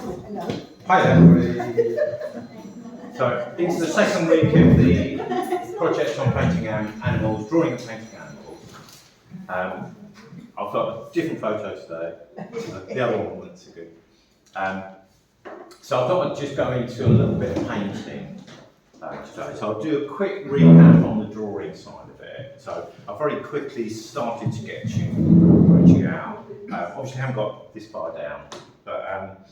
Hello. Hi everybody. So it's the second week of the project on painting animals, drawing and painting animals. I've got different photos today. The other one wasn't so good. So I thought I'd just go into a little bit of painting today. So I'll do a quick recap on the drawing side of it. So I very quickly started sketching out. Obviously I haven't got this far down, but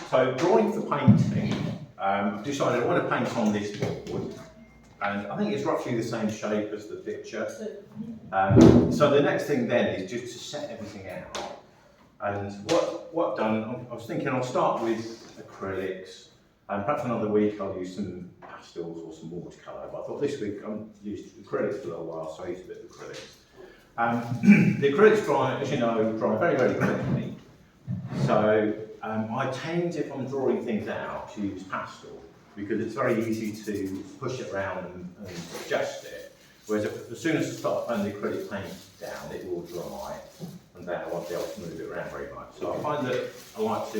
so drawing for painting, I've decided I want to paint on this board, and I think it's roughly the same shape as the picture. So the next thing then is just to set everything out. And what I've done, I was thinking I'll start with acrylics, and perhaps another week I'll use some pastels or some watercolour, but I thought this week I've used acrylics for a little while, so I used a bit of acrylics. The acrylics dry, as you know, dry very, very quickly. So I tend, if I'm drawing things out, to use pastel because it's very easy to push it around and adjust it. Whereas as soon as I start putting the acrylic paint down, it will dry, and then I won't be able to move it around very much. So I find that I like to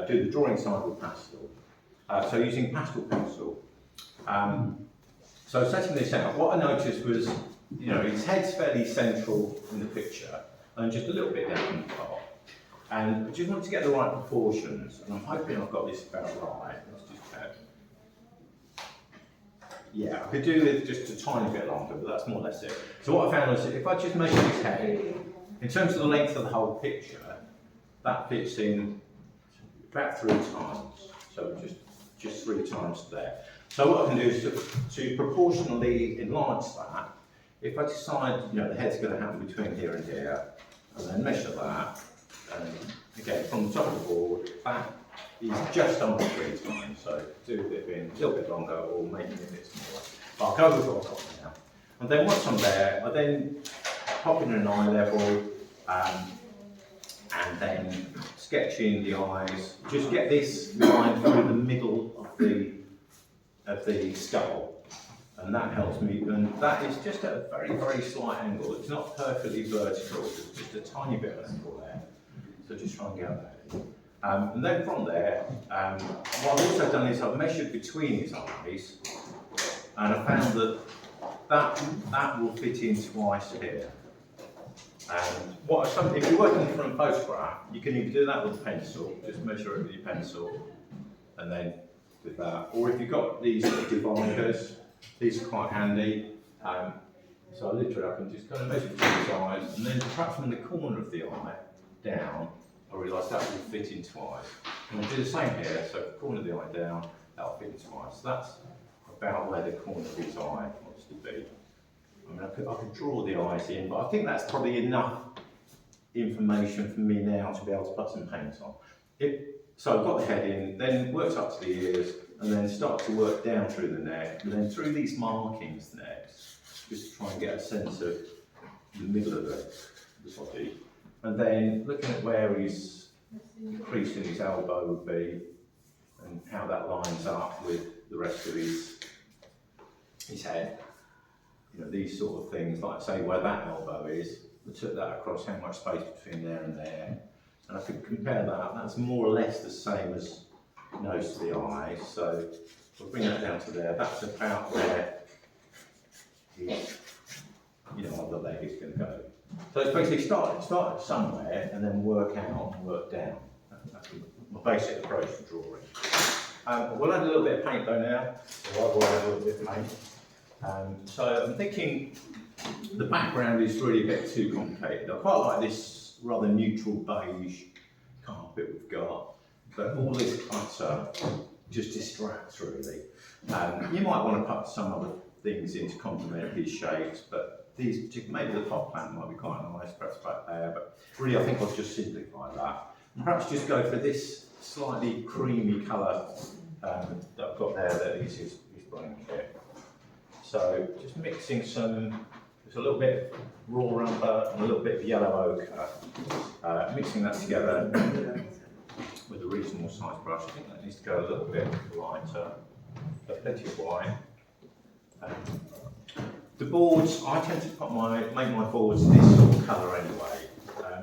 do the drawing side with pastel. So using pastel pencil. So setting this out, what I noticed was, you know, its head's fairly central in the picture, and just a little bit down the top. And I just want to get the right proportions, and I'm hoping I've got this about right. Let's just check. Yeah, I could do with just a tiny bit longer, but that's more or less it. So what I found was that if I just measure his head, in terms of the length of the whole picture, that fits in about 3 times. So just 3 times there. So what I can do is to proportionally enlarge that. If I decide, you know, the head's going to happen between here and here, and then measure that. And again, from the top of the board, that is just under 3 times, so do a bit in, a little bit longer, or making it a bit smaller. But I'll go with what I've got now. And then once I'm there, I then pop in an eye level, and then sketch in the eyes. Just get this line through the middle of the skull. And that helps me, and that is just at a very, very slight angle. It's not perfectly vertical, there's just a tiny bit of an angle there. So just try and get that. And then from there, what I've also done is I've measured between his eyes, and I found that will fit in twice here. And if you're working from a photograph, you can either do that with a pencil, just measure it with your pencil, and then with that. Or if you've got these dividers, these are quite handy. So literally I can just kind of measure between his eyes, and then perhaps from the corner of the eye down, I realised that will fit in twice. And I'll do the same here, so the corner of the eye down, that'll fit in twice. So that's about where the corner of his eye wants to be. I mean, I could draw the eyes in, but I think that's probably enough information for me now to be able to put some paint on. So I've got the head in, then worked up to the ears, and then start to work down through the neck, and then through these markings next, just to try and get a sense of the middle of the body. And then looking at where his crease in his elbow would be, and how that lines up with the rest of his head. You know, these sort of things, like say where that elbow is, I took that across, how much space between there and there, and I could compare that. That's more or less the same as nose to the eye, so we'll bring that down to there. That's about where his, you know, other leg is going to go. So it's basically start somewhere and then work out and work down. That's my basic approach to drawing. We'll add a little bit of paint though now, so I will add a little bit of paint. So I'm thinking the background is really a bit too complicated. I quite like this rather neutral beige carpet we've got, but all this clutter just distracts really. You might want to put some other things in to complement his shapes, but these, maybe the top plant might be quite nice, perhaps back there, but really I think I'll just simplify that. And perhaps just go for this slightly creamy colour that I've got there that is his blanket. So just mixing there's a little bit of raw umber and a little bit of yellow ochre, mixing that together with a reasonable size brush. I think that needs to go a little bit lighter, but plenty of white. The boards, I tend to make my boards this sort of colour anyway.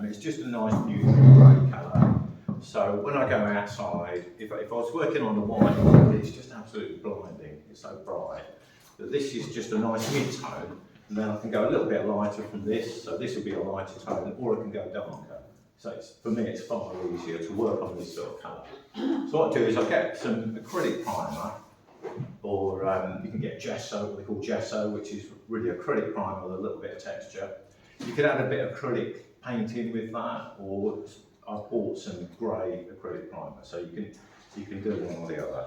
It's just a nice neutral grey colour. So when I go outside, if I was working on the white, it's just absolutely blinding. It's so bright. But this is just a nice mid-tone, and then I can go a little bit lighter from this. So this will be a lighter tone, or I can go darker. So for me, it's far easier to work on this sort of colour. So what I do is I get some acrylic primer, or you can get gesso, what they call gesso, which is really acrylic primer with a little bit of texture. You could add a bit of acrylic paint in with that, or I've bought some grey acrylic primer, so you can do one or the other.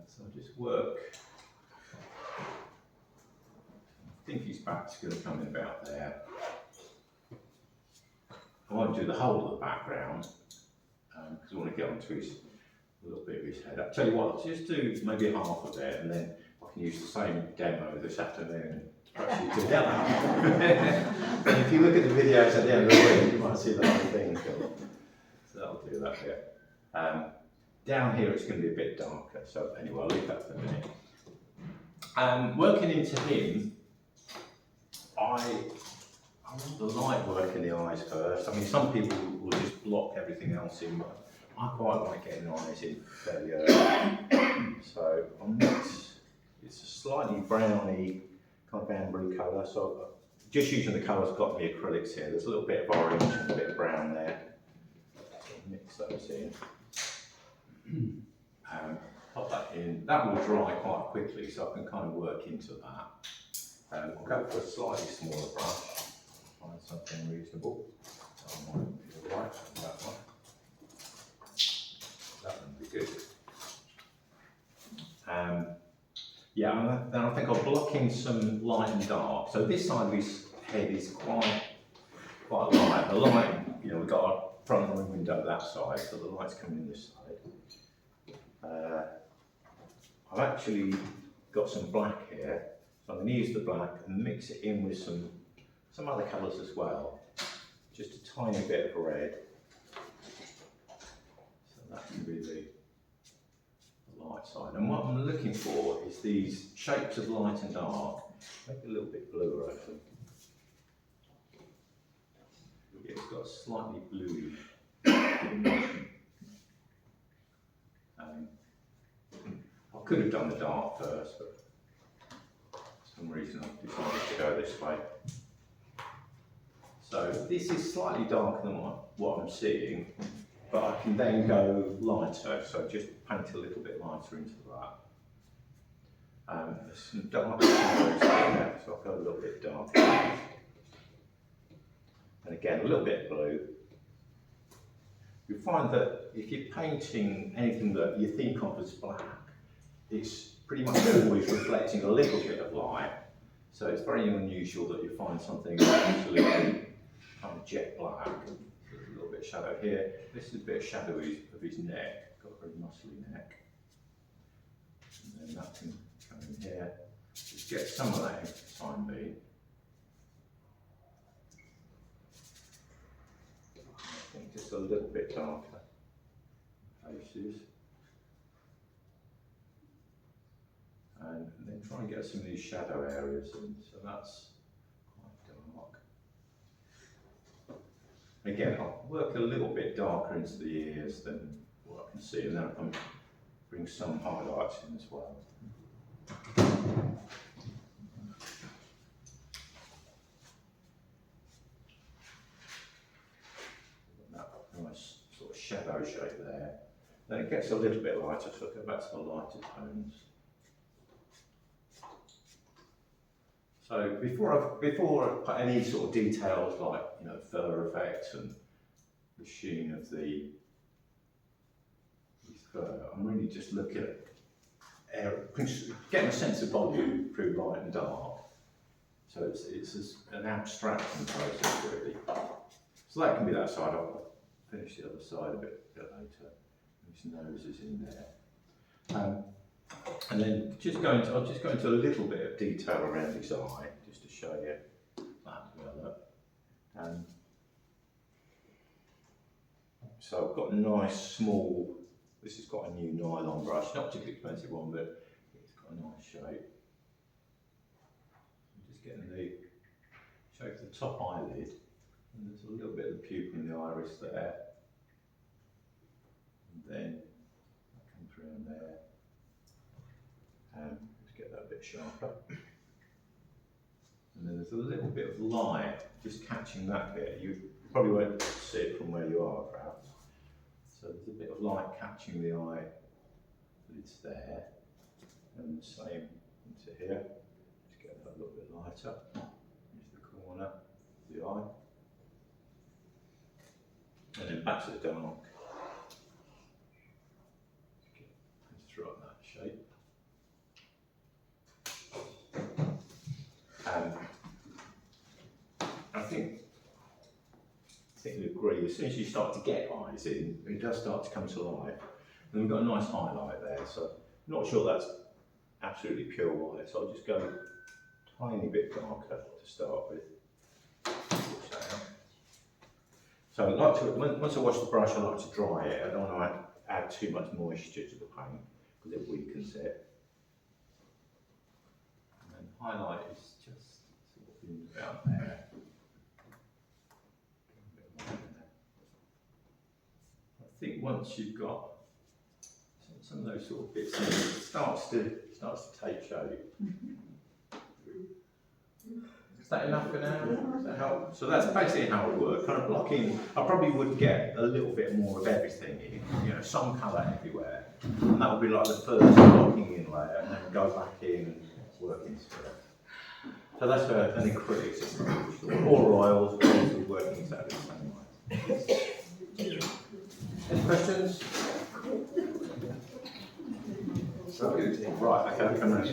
So I'll just work. I think his back's going to come in about there. I won't do the whole of the background because I want to get onto his a little bit of his head. I'll tell you what, just do maybe half of it, and then I can use the same demo this afternoon. Perhaps you do that. And if you look at the videos at the end of the week, you might see the whole thing. So that'll do that bit. Down here it's going to be a bit darker, so anyway, I'll leave that for a minute. Working into him, I want the light work in the eyes first. I mean, some people will just block everything else in, but I quite like getting the eyes in fairly early. So it's a slightly browny, kind of ambery colour, so just using the colours got me acrylics here. There's a little bit of orange and a bit of brown there. So mix those in. Pop that in. That will dry quite quickly, so I can kind of work into that. I'll go for a slightly smaller brush. Find something reasonable. That might be alright. That one. That one will be good. Yeah, and then I think I'll block in some light and dark. So this side of his head is quite light. The light, we've got our front window that side, so the light's coming in this side. I've actually got some black here, so I'm going to use the black and mix it in with some other colours as well. Just a tiny bit of red. So that can be the light side. And what I'm looking for is these shapes of light and dark. Make it a little bit bluer actually. Yeah, it's got a slightly bluish dimension. I could have done the dark first, but for some reason I decided to go this way. So this is slightly darker than what I'm seeing, but I can then go lighter, so just paint a little bit lighter into that. There's some darker shadows there, so I'll go a little bit darker. And again, a little bit of blue. You'll find that if you're painting anything that you think of as black, it's pretty much always reflecting a little bit of light. So it's very unusual that you find something absolutely kind of jet black. There's a little bit of shadow here. This is a bit of shadow of his neck. Got a very muscly neck. And then that can come in here. Just get some of that into the time being. I think just a little bit darker faces. And then try and get some of these shadow areas in, so that's quite dark. Again, I'll work a little bit darker into the ears than what I can see, and then I can bring some highlights in as well. That nice sort of shadow shape there. Then it gets a little bit lighter, so I'll go back to the lighter tones. So before I put any sort of details like fur effects and the sheen of the fur, I'm really just looking at getting a sense of volume through light and dark. So it's an abstraction process really. So that can be that side. I'll finish the other side a bit later. His nose is in there. And then I'll just go into a little bit of detail around his eye, just to show you that together. So I've got a nice small, this has got a new nylon brush, not a particularly expensive one, but it's got a nice shape. I'm just getting the shape of the top eyelid, and there's a little bit of the pupil in the iris there. then come through in there. Let's get that a bit sharper. And then there's a little bit of light, just catching that bit. You probably won't see it from where you are, perhaps. So there's a bit of light catching the eye, that it's there. And the same into here. Just get that a little bit lighter. Here's the corner of the eye. And then back to the dark. Just right that shape. I think you agree, as soon as you start to get eyes in, it does start to come to life. And we've got a nice highlight there, so I'm not sure that's absolutely pure white, so I'll just go a tiny bit darker to start with. So I like to, once I wash the brush, I like to dry it. I don't want to add too much moisture to the paint because it weakens it. And then highlight is just sort of in about there. I think once you've got some of those sort of bits in, it starts to take shape. Is that enough for now? Does that help? So that's basically how it works. Kind of blocking. I probably would get a little bit more of everything in, you know, some colour everywhere, and that would be like the first blocking in layer, and then go back in and work into it. So that's an acrylic system, or oils, obviously working exactly the same way. Any questions? Right, okay, I'll come around.